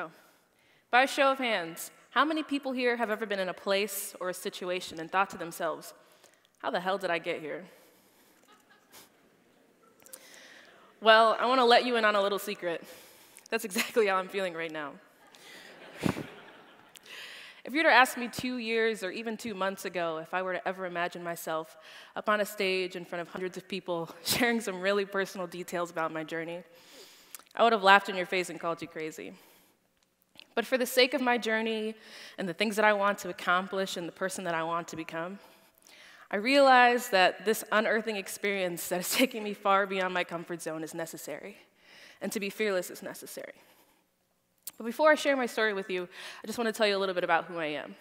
So, by a show of hands, how many people here have ever been in a place or a situation and thought to themselves, how the hell did I get here? Well, I want to let you in on a little secret. That's exactly how I'm feeling right now. If you were to ask me 2 years or even 2 months ago if I were to ever imagine myself up on a stage in front of hundreds of people sharing some really personal details about my journey, I would have laughed in your face and called you crazy. But for the sake of my journey and the things that I want to accomplish and the person that I want to become, I realize that this unearthing experience that is taking me far beyond my comfort zone is necessary, and to be fearless is necessary. But before I share my story with you, I just want to tell you a little bit about who I am.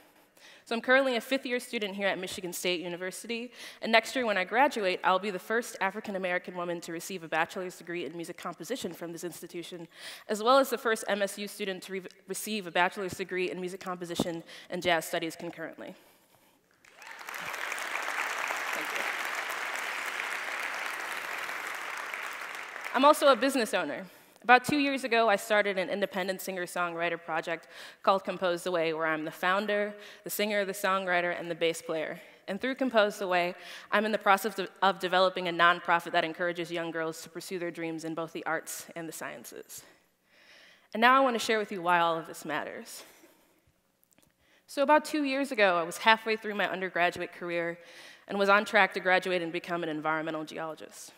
So I'm currently a fifth-year student here at Michigan State University, and next year when I graduate, I'll be the first African-American woman to receive a bachelor's degree in music composition from this institution, as well as the first MSU student to receive a bachelor's degree in music composition and jazz studies concurrently. Thank you. I'm also a business owner. About 2 years ago, I started an independent singer-songwriter project called Composetheway, where I'm the founder, the singer, the songwriter, and the bass player. And through Composetheway, I'm in the process of developing a nonprofit that encourages young girls to pursue their dreams in both the arts and the sciences. And now I want to share with you why all of this matters. So about 2 years ago, I was halfway through my undergraduate career and was on track to graduate and become an environmental geologist.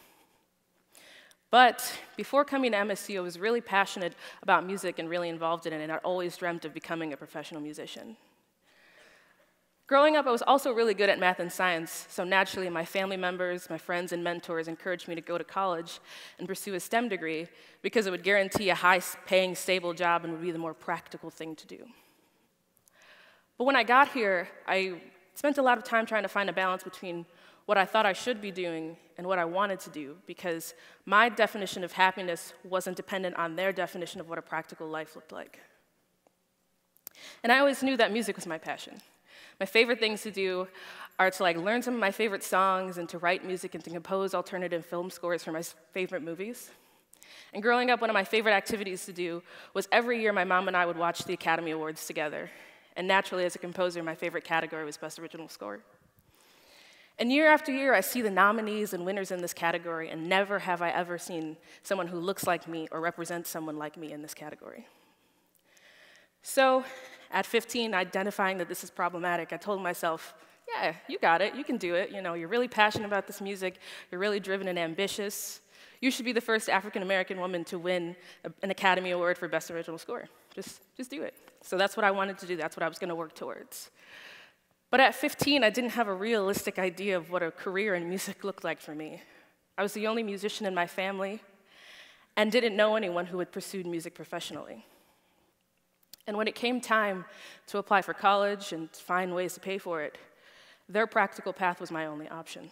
But before coming to MSU, I was really passionate about music and really involved in it, and I always dreamt of becoming a professional musician. Growing up, I was also really good at math and science, so naturally my family members, my friends, and mentors encouraged me to go to college and pursue a STEM degree because it would guarantee a high-paying, stable job and would be the more practical thing to do. But when I got here, I spent a lot of time trying to find a balance between what I thought I should be doing and what I wanted to do, because my definition of happiness wasn't dependent on their definition of what a practical life looked like. And I always knew that music was my passion. My favorite things to do are to learn some of my favorite songs and to write music and to compose alternative film scores for my favorite movies. And growing up, one of my favorite activities to do was every year my mom and I would watch the Academy Awards together. And naturally, as a composer, my favorite category was Best Original Score. And year after year, I see the nominees and winners in this category, and never have I ever seen someone who looks like me or represents someone like me in this category. So, at 15, identifying that this is problematic, I told myself, yeah, you got it, you can do it. You know, you're really passionate about this music, you're really driven and ambitious. You should be the first African-American woman to win an Academy Award for Best Original Score. Just do it. So that's what I wanted to do, that's what I was gonna work towards. But at 15, I didn't have a realistic idea of what a career in music looked like for me. I was the only musician in my family and didn't know anyone who had pursued music professionally. And when it came time to apply for college and find ways to pay for it, their practical path was my only option.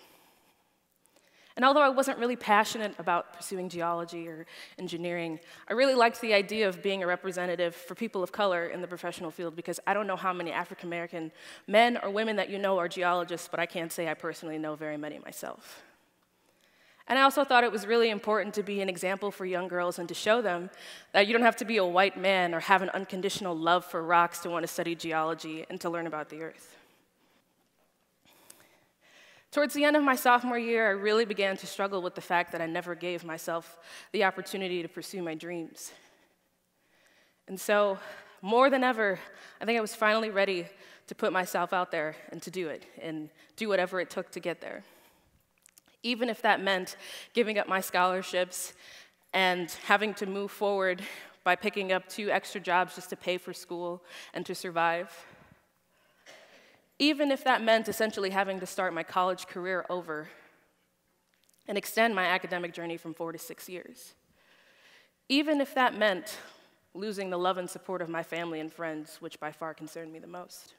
And although I wasn't really passionate about pursuing geology or engineering, I really liked the idea of being a representative for people of color in the professional field, because I don't know how many African-American men or women that you know are geologists, but I can't say I personally know very many myself. And I also thought it was really important to be an example for young girls and to show them that you don't have to be a white man or have an unconditional love for rocks to want to study geology and to learn about the earth. Towards the end of my sophomore year, I really began to struggle with the fact that I never gave myself the opportunity to pursue my dreams. And so, more than ever, I think I was finally ready to put myself out there and to do it, and do whatever it took to get there. Even if that meant giving up my scholarships and having to move forward by picking up 2 extra jobs just to pay for school and to survive. Even if that meant essentially having to start my college career over and extend my academic journey from 4 to 6 years. Even if that meant losing the love and support of my family and friends, which by far concerned me the most.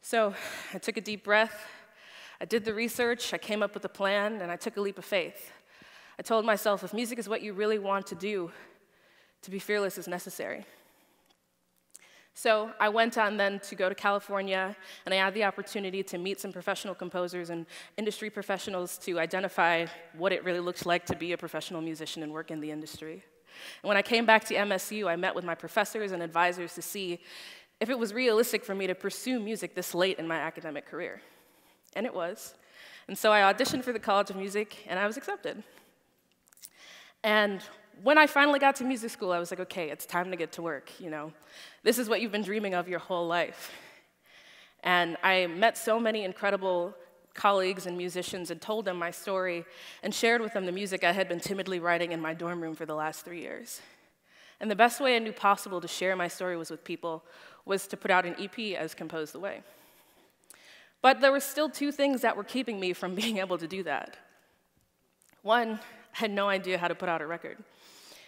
So I took a deep breath, I did the research, I came up with a plan, and I took a leap of faith. I told myself, if music is what you really want to do, to be fearless is necessary. So I went on then to go to California, and I had the opportunity to meet some professional composers and industry professionals to identify what it really looks like to be a professional musician and work in the industry. And when I came back to MSU, I met with my professors and advisors to see if it was realistic for me to pursue music this late in my academic career. And it was. And so I auditioned for the College of Music, and I was accepted. And when I finally got to music school, I was like, okay, it's time to get to work, you know. This is what you've been dreaming of your whole life. And I met so many incredible colleagues and musicians and told them my story and shared with them the music I had been timidly writing in my dorm room for the last 3 years. And the best way I knew possible to share my story with people was to put out an EP as Composetheway. But there were still two things that were keeping me from being able to do that. One, I had no idea how to put out a record.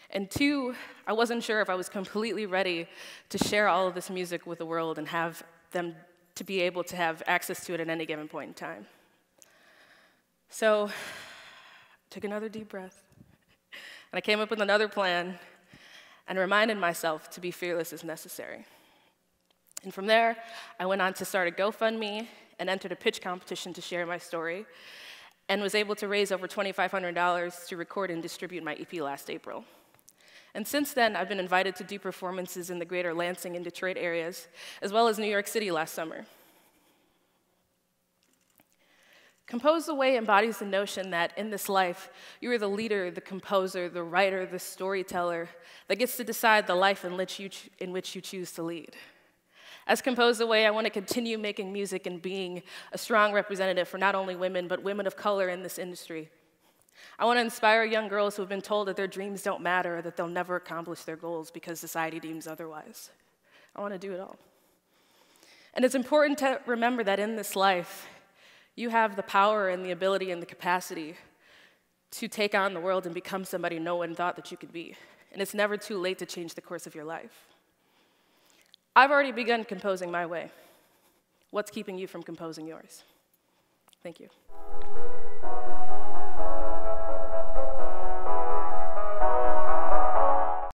And two, I wasn't sure if I was completely ready to share all of this music with the world and have them to be able to have access to it at any given point in time. So I took another deep breath, and I came up with another plan and reminded myself to be fearless as necessary. And from there, I went on to start a GoFundMe and entered a pitch competition to share my story, and was able to raise over $2,500 to record and distribute my EP last April. And since then, I've been invited to do performances in the greater Lansing and Detroit areas, as well as New York City last summer. Composetheway embodies the notion that in this life, you are the leader, the composer, the writer, the storyteller that gets to decide the life in which you choose to lead. As Composetheway, I want to continue making music and being a strong representative for not only women, but women of color in this industry. I want to inspire young girls who have been told that their dreams don't matter, or that they'll never accomplish their goals because society deems otherwise. I want to do it all. And it's important to remember that in this life, you have the power and the ability and the capacity to take on the world and become somebody no one thought that you could be. And it's never too late to change the course of your life. I've already begun composing my way. What's keeping you from composing yours? Thank you.